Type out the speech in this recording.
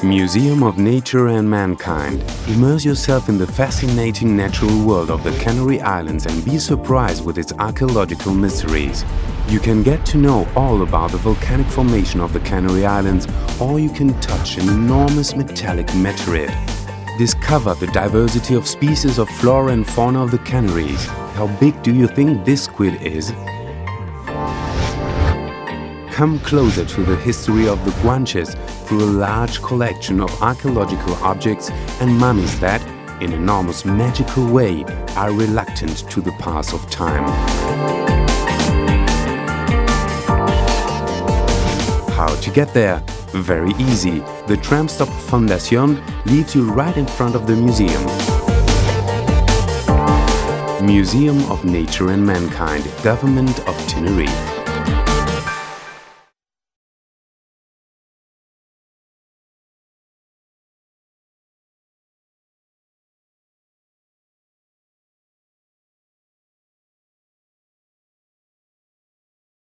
Museum of Nature and Mankind. Immerse yourself in the fascinating natural world of the Canary Islands and be surprised with its archaeological mysteries. You can get to know all about the volcanic formation of the Canary Islands, or you can touch an enormous metallic meteorite. Discover the diversity of species of flora and fauna of the Canaries. How big do you think this squid is? Come closer to the history of the Guanches through a large collection of archaeological objects and mummies that, in an almost magical way, are reluctant to the pass of time. How to get there? Very easy. The tram stop Fundación leads you right in front of the museum. Museum of Nature and Mankind, Government of Tenerife.